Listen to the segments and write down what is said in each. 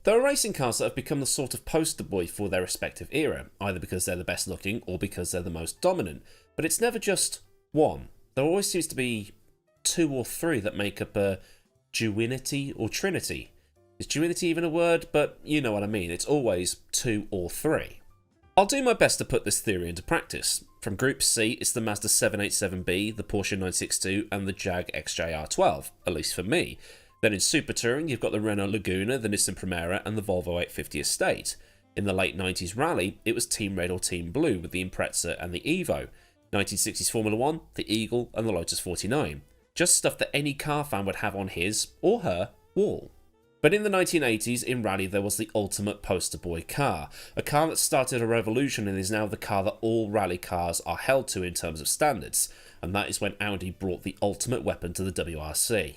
There are racing cars that have become the sort of poster boy for their respective era, either because they're the best looking or because they're the most dominant, but it's never just one. There always seems to be two or three that make up a duinity or trinity. Is duinity even a word? But you know what I mean, it's always two or three. I'll do my best to put this theory into practice. From Group C, it's the Mazda 787B, the Porsche 962 and the Jag XJR12, at least for me. Then in Super Touring, you've got the Renault Laguna, the Nissan Primera and the Volvo 850 Estate. In the late 90s Rally, it was Team Red or Team Blue with the Impreza and the Evo. 1960s Formula 1, the Eagle and the Lotus 49. Just stuff that any car fan would have on his, or her, wall. But in the 1980s, in Rally, there was the ultimate poster boy car. A car that started a revolution and is now the car that all rally cars are held to in terms of standards. And that is when Audi brought the ultimate weapon to the WRC.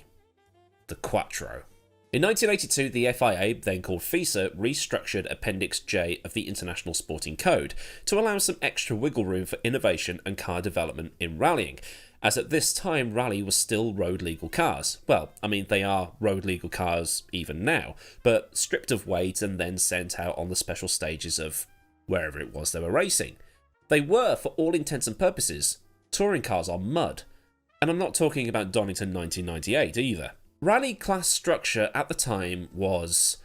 The Quattro. In 1982, the FIA, then called FISA, restructured Appendix J of the International Sporting Code to allow some extra wiggle room for innovation and car development in rallying, as at this time rally was still road legal cars. Well, I mean, they are road legal cars even now, but stripped of weight and then sent out on the special stages of wherever it was they were racing. They were, for all intents and purposes, touring cars on mud. And I'm not talking about Donington 1998 either. Rally class structure at the time was,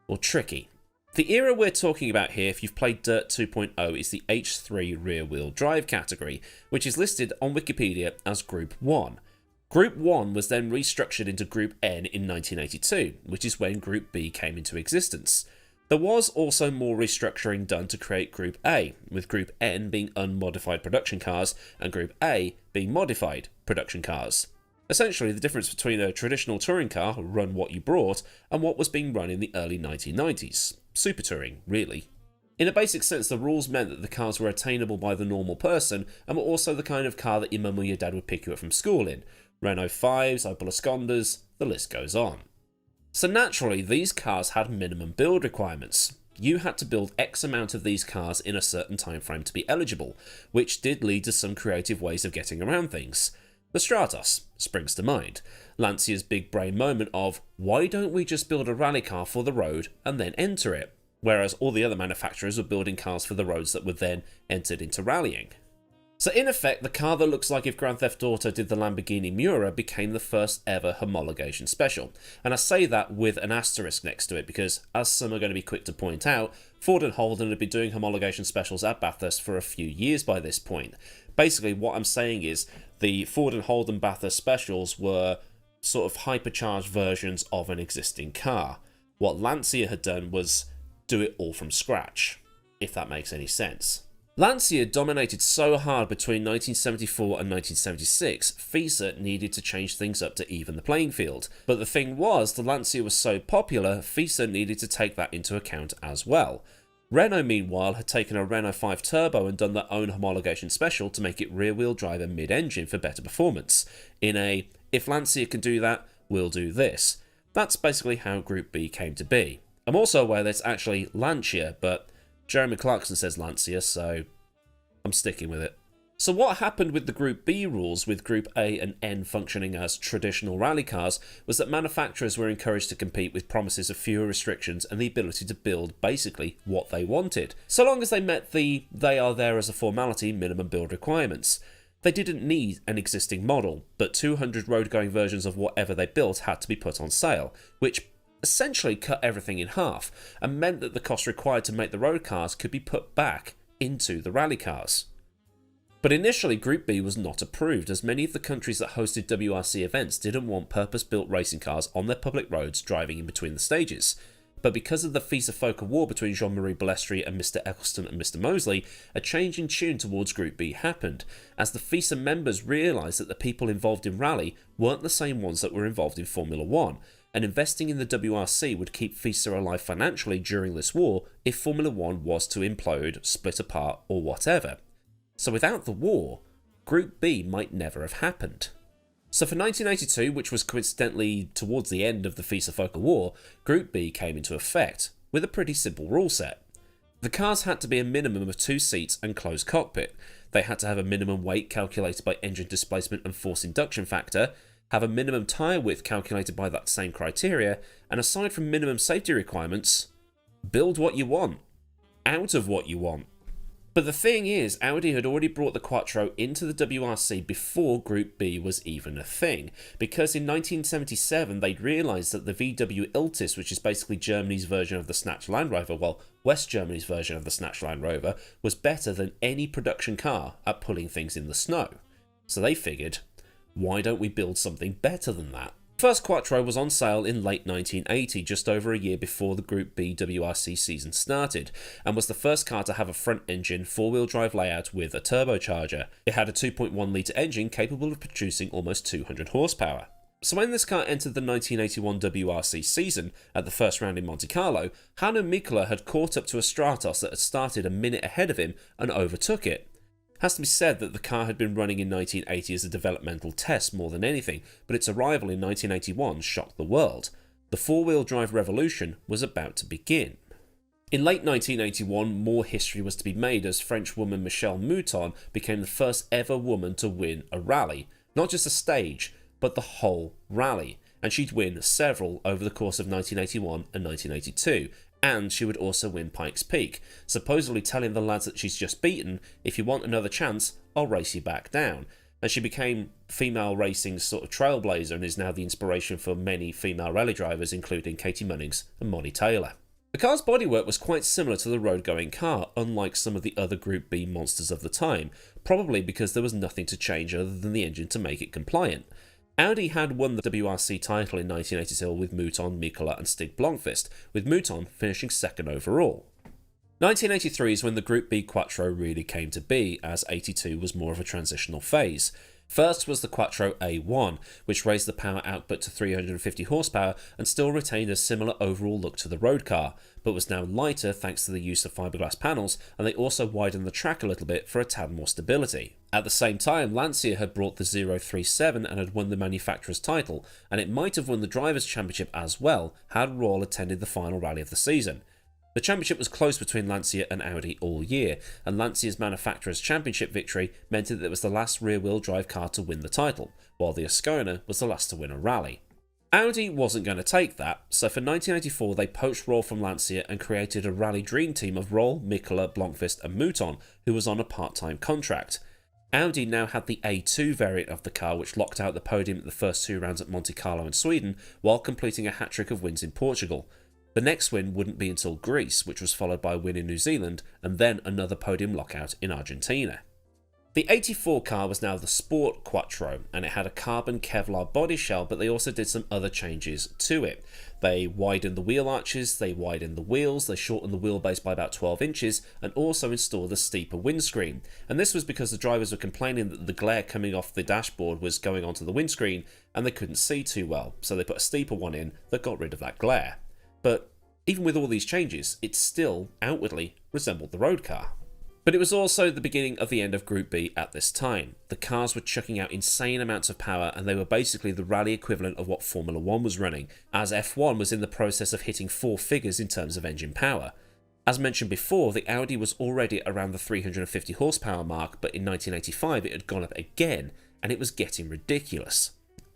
well, tricky. The era we're talking about here, if you've played Dirt 2.0, is the H3 rear-wheel drive category, which is listed on Wikipedia as Group 1. Group 1 was then restructured into Group N in 1982, which is when Group B came into existence. There was also more restructuring done to create Group A, with Group N being unmodified production cars and Group A being modified production cars. Essentially, the difference between a traditional touring car, run what you brought, and what was being run in the early 1990s. Super touring, really. In a basic sense, the rules meant that the cars were attainable by the normal person, and were also the kind of car that your mum or your dad would pick you up from school in. Renault 5s, Opel Ascondas, the list goes on. So naturally, these cars had minimum build requirements. You had to build X amount of these cars in a certain time frame to be eligible, which did lead to some creative ways of getting around things. The Stratos springs to mind. Lancia's big brain moment of, why don't we just build a rally car for the road and then enter it? Whereas all the other manufacturers were building cars for the roads that were then entered into rallying. So in effect, the car that looks like if Grand Theft Auto did the Lamborghini Miura became the first ever homologation special. And I say that with an asterisk next to it because, as some are going to be quick to point out, Ford and Holden had been doing homologation specials at Bathurst for a few years by this point. Basically, what I'm saying is the Ford and Holden Bathurst specials were sort of hypercharged versions of an existing car. What Lancia had done was do it all from scratch, if that makes any sense. Lancia dominated so hard between 1974 and 1976, FISA needed to change things up to even the playing field. But the thing was, the Lancia was so popular, FISA needed to take that into account as well. Renault, meanwhile, had taken a Renault 5 Turbo and done their own homologation special to make it rear-wheel drive and mid-engine for better performance. In a, if Lancia can do that, we'll do this. That's basically how Group B came to be. I'm also aware that it's actually Lancia, but Jeremy Clarkson says Lancia, so I'm sticking with it. So what happened with the Group B rules, with Group A and N functioning as traditional rally cars, was that manufacturers were encouraged to compete with promises of fewer restrictions and the ability to build basically what they wanted, so long as they met the they are there as a formality minimum build requirements. They didn't need an existing model, but 200 road-going versions of whatever they built had to be put on sale, which essentially cut everything in half, and meant that the cost required to make the road cars could be put back into the rally cars. But initially, Group B was not approved, as many of the countries that hosted WRC events didn't want purpose-built racing cars on their public roads driving in between the stages. But because of the FISA-FOCA war between Jean-Marie Balestri and Mr. Eccleston and Mr. Mosley, a change in tune towards Group B happened, as the FISA members realised that the people involved in rally weren't the same ones that were involved in Formula 1, and investing in the WRC would keep FISA alive financially during this war if Formula 1 was to implode, split apart, or whatever. So without the war, Group B might never have happened. So for 1982, which was coincidentally towards the end of the FISA-FOCA war, Group B came into effect, with a pretty simple rule set. The cars had to be a minimum of 2 seats and closed cockpit. They had to have a minimum weight calculated by engine displacement and force induction factor. have a minimum tyre width calculated by that same criteria, and aside from minimum safety requirements, build what you want, out of what you want. But the thing is, Audi had already brought the Quattro into the WRC before Group B was even a thing, because in 1977 they'd realised that the VW Iltis, which is basically Germany's version of the Snatch Land Rover, well, West Germany's version of the Snatch Land Rover, was better than any production car at pulling things in the snow. So they figured, why don't we build something better than that? First Quattro was on sale in late 1980, just over a year before the Group B WRC season started, and was the first car to have a front-engine, four-wheel drive layout with a turbocharger. It had a 2.1 litre engine capable of producing almost 200 horsepower. So when this car entered the 1981 WRC season, at the first round in Monte Carlo, Hanno Mikkola had caught up to a Stratos that had started a minute ahead of him and overtook it. Has to be said that the car had been running in 1980 as a developmental test more than anything, but its arrival in 1981 shocked the world. The four-wheel drive revolution was about to begin. In late 1981, more history was to be made as French woman Michèle Mouton became the first ever woman to win a rally. Not just a stage, but the whole rally. And she'd win several over the course of 1981 and 1982. And she would also win Pikes Peak, supposedly telling the lads that she's just beaten, if you want another chance, I'll race you back down. And she became female racing's sort of trailblazer and is now the inspiration for many female rally drivers, including Katie Munnings and Molly Taylor. The car's bodywork was quite similar to the road-going car, unlike some of the other Group B monsters of the time, probably because there was nothing to change other than the engine to make it compliant. Audi had won the WRC title in 1982 with Mouton, Mikkola and Stig Blomqvist, with Mouton finishing second overall. 1983 is when the Group B Quattro really came to be, as 82 was more of a transitional phase. First was the Quattro A1, which raised the power output to 350 horsepower and still retained a similar overall look to the road car, but was now lighter thanks to the use of fiberglass panels, and they also widened the track a little bit for a tad more stability. At the same time, Lancia had brought the 037 and had won the manufacturer's title, and it might have won the Drivers' Championship as well had Royal attended the final rally of the season. The championship was close between Lancia and Audi all year, and Lancia's manufacturer's championship victory meant that it was the last rear-wheel drive car to win the title, while the Ascona was the last to win a rally. Audi wasn't going to take that, so for 1984 they poached Roll from Lancia and created a rally dream team of Roll, Mikkola, Blomqvist and Mouton, who was on a part-time contract. Audi now had the A2 variant of the car, which locked out the podium at the first two rounds at Monte Carlo and Sweden, while completing a hat-trick of wins in Portugal. The next win wouldn't be until Greece, which was followed by a win in New Zealand, and then another podium lockout in Argentina. The 84 car was now the Sport Quattro, and it had a carbon Kevlar body shell, but they also did some other changes to it. They widened the wheel arches, they widened the wheels, they shortened the wheelbase by about 12 inches, and also installed a steeper windscreen. And this was because the drivers were complaining that the glare coming off the dashboard was going onto the windscreen, and they couldn't see too well, so they put a steeper one in that got rid of that glare. But even with all these changes, it still outwardly resembled the road car. But it was also the beginning of the end of Group B at this time. The cars were chucking out insane amounts of power, and they were basically the rally equivalent of what Formula 1 was running, as F1 was in the process of hitting four figures in terms of engine power. As mentioned before, the Audi was already around the 350 horsepower mark, but in 1985 it had gone up again, and it was getting ridiculous.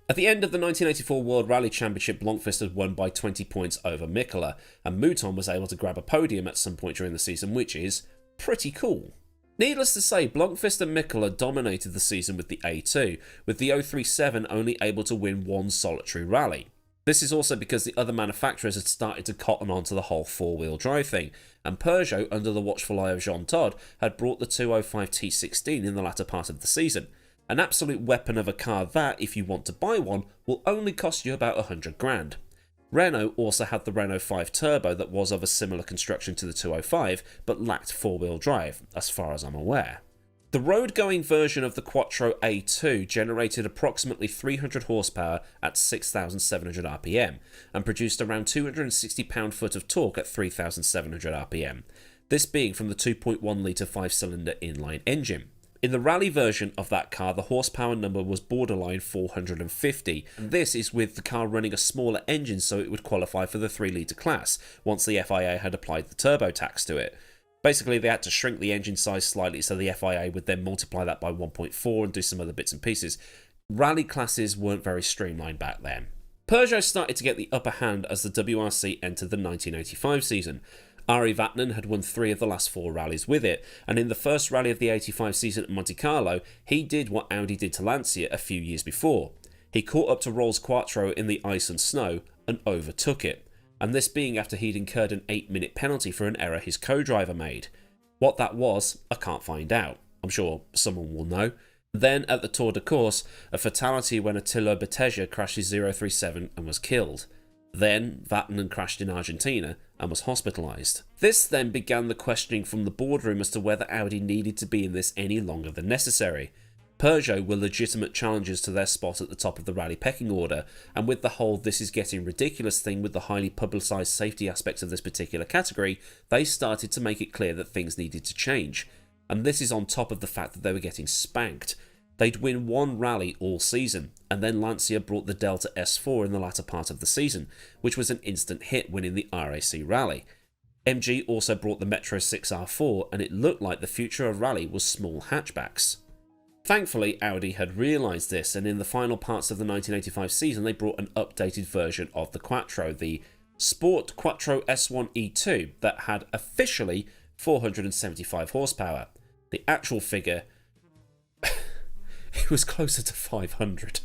At the end of the 1984 World Rally Championship, Blomqvist had won by 20 points over Mikkola, and Mouton was able to grab a podium at some point during the season, which is pretty cool. Needless to say, Blomqvist and Mikkola dominated the season with the A2, with the 037 only able to win one solitary rally. This is also because the other manufacturers had started to cotton on to the whole four-wheel drive thing, and Peugeot, under the watchful eye of Jean Todt, had brought the 205 T16 in the latter part of the season. An absolute weapon of a car that, if you want to buy one, will only cost you about 100 grand. Renault also had the Renault 5 Turbo that was of a similar construction to the 205, but lacked four-wheel drive, as far as I'm aware. The road-going version of the Quattro A2 generated approximately 300 horsepower at 6,700 RPM, and produced around 260 pound-foot of torque at 3,700 RPM, this being from the 2.1 litre 5-cylinder inline engine. In the rally version of that car, the horsepower number was borderline 450, and this is with the car running a smaller engine so it would qualify for the 3 litre class, once the FIA had applied the turbo tax to it. Basically, they had to shrink the engine size slightly so the FIA would then multiply that by 1.4 and do some other bits and pieces. rally classes weren't very streamlined back then. Peugeot started to get the upper hand as the WRC entered the 1985 season. Ari Vatanen had won 3 of the last 4 rallies with it, and in the first rally of the 85 season at Monte Carlo, he did what Audi did to Lancia a few years before. He caught up to Rolls Quattro in the ice and snow and overtook it, and this being after he'd incurred an 8-minute penalty for an error his co-driver made. What that was, I can't find out. I'm sure someone will know. Then at the Tour de Corse, a fatality when Attila Beteja crashed his 037 and was killed. Then Vatanen crashed in Argentina and was hospitalised. This then began the questioning from the boardroom as to whether Audi needed to be in this any longer than necessary. Peugeot were legitimate challengers to their spot at the top of the rally pecking order, and with the whole "this is getting ridiculous" thing with the highly publicised safety aspects of this particular category, they started to make it clear that things needed to change. And this is on top of the fact that they were getting spanked. They'd win 1 rally all season, and then Lancia brought the Delta S4 in the latter part of the season, which was an instant hit, winning the RAC Rally. MG also brought the Metro 6R4, and it looked like the future of rally was small hatchbacks. Thankfully, Audi had realised this, and in the final parts of the 1985 season they brought an updated version of the Quattro, the Sport Quattro S1E2, that had officially 475 horsepower. The actual figure, it was closer to 500.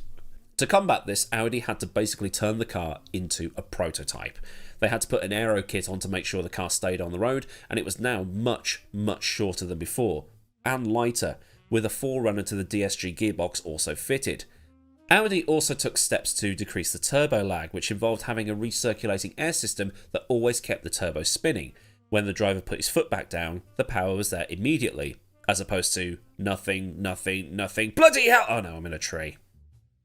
To combat this, Audi had to basically turn the car into a prototype. They had to put an aero kit on to make sure the car stayed on the road, and it was now much, much shorter than before, and lighter, with a forerunner to the DSG gearbox also fitted. Audi also took steps to decrease the turbo lag, which involved having a recirculating air system that always kept the turbo spinning. When the driver put his foot back down, the power was there immediately, as opposed to nothing, nothing, nothing, bloody hell! Oh no, I'm in a tree.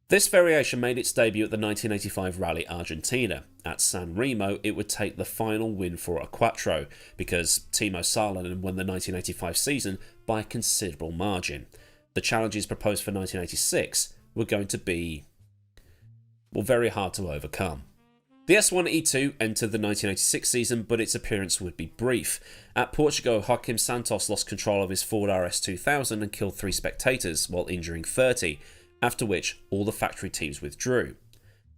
This variation made its debut at the 1985 Rally Argentina. At San Remo, it would take the final win for a Quattro, because Timo Salonen won the 1985 season by a considerable margin. The challenges proposed for 1986 were going to be, well, very hard to overcome. The S1E2 entered the 1986 season, but its appearance would be brief. At Portugal, Joaquim Santos lost control of his Ford RS2000 and killed 3 spectators, while injuring 30, after which all the factory teams withdrew.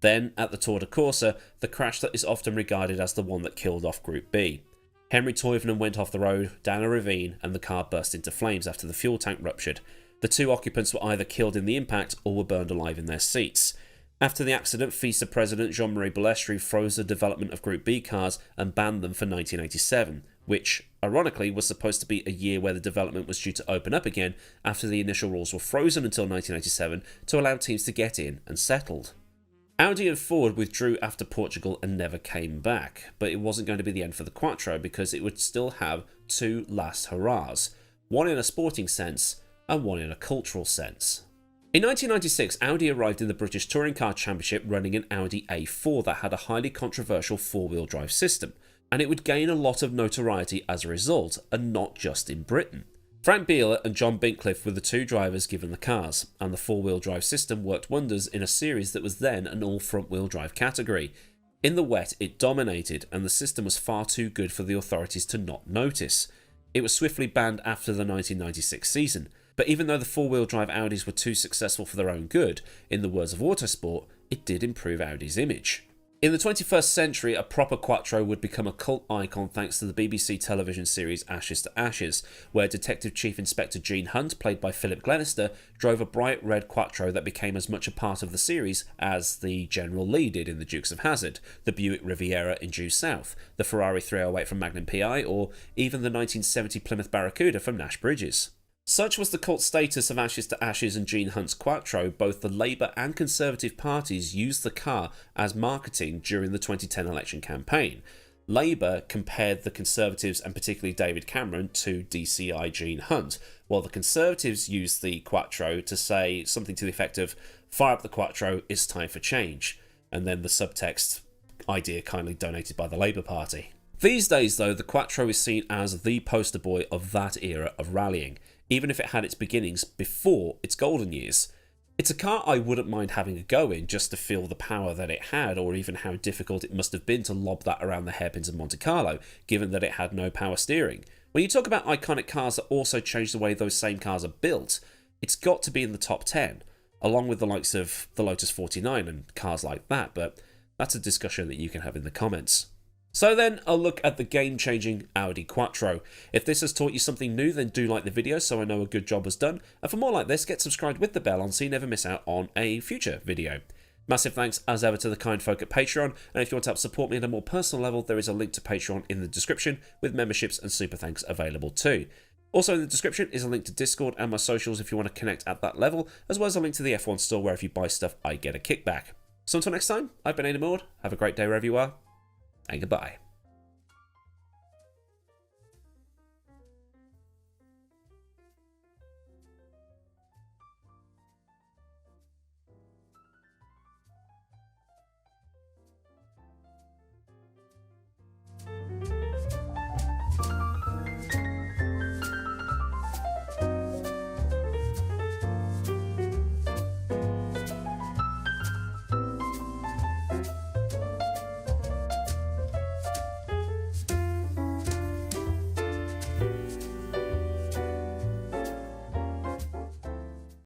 Then, at the Tour de Corsa, the crash that is often regarded as the one that killed off Group B. Henri Toivonen went off the road, down a ravine, and the car burst into flames after the fuel tank ruptured. The 2 occupants were either killed in the impact or were burned alive in their seats. After the accident, FISA President Jean-Marie Balestri froze the development of Group B cars and banned them for 1987, which, ironically, was supposed to be a year where the development was due to open up again after the initial rules were frozen until 1987 to allow teams to get in and settled. Audi and Ford withdrew after Portugal and never came back, but it wasn't going to be the end for the Quattro because it would still have 2 last hurrahs, one in a sporting sense and one in a cultural sense. In 1996, Audi arrived in the British Touring Car Championship running an Audi A4 that had a highly controversial 4-wheel drive system, and it would gain a lot of notoriety as a result, and not just in Britain. Frank Bieler and John Bincliffe were the 2 drivers given the cars, and the 4-wheel drive system worked wonders in a series that was then an all front-wheel drive category. In the wet, it dominated, and the system was far too good for the authorities to not notice. It was swiftly banned after the 1996 season, but even though the 4-wheel drive Audis were too successful for their own good, in the words of Autosport, it did improve Audi's image. In the 21st century, a proper Quattro would become a cult icon thanks to the BBC television series Ashes to Ashes, where Detective Chief Inspector Gene Hunt, played by Philip Glenister, drove a bright red Quattro that became as much a part of the series as the General Lee did in The Dukes of Hazzard, the Buick Riviera in Due South, the Ferrari 308 from Magnum PI, or even the 1970 Plymouth Barracuda from Nash Bridges. Such was the cult status of Ashes to Ashes and Gene Hunt's Quattro, both the Labour and Conservative parties used the car as marketing during the 2010 election campaign. Labour compared the Conservatives, and particularly David Cameron, to DCI Gene Hunt, while the Conservatives used the Quattro to say something to the effect of, "Fire up the Quattro, it's time for change," and then the subtext, "idea kindly donated by the Labour Party." These days, though, the Quattro is seen as the poster boy of that era of rallying, even if it had its beginnings before its golden years. It's a car I wouldn't mind having a go in just to feel the power that it had, or even how difficult it must have been to lob that around the hairpins of Monte Carlo, given that it had no power steering. When you talk about iconic cars that also change the way those same cars are built, it's got to be in the top 10. along with the likes of the Lotus 49 and cars like that, but that's a discussion that you can have in the comments. So then, a look at the game-changing Audi Quattro. If this has taught you something new, then do like the video so I know a good job was done. And for more like this, get subscribed with the bell on so you never miss out on a future video. Massive thanks as ever to the kind folk at Patreon, and if you want to help support me at a more personal level, there is a link to Patreon in the description with memberships and super thanks available too. Also in the description is a link to Discord and my socials if you want to connect at that level, as well as a link to the F1 store where if you buy stuff I get a kickback. So until next time, I've been Millward, have a great day wherever you are, and goodbye.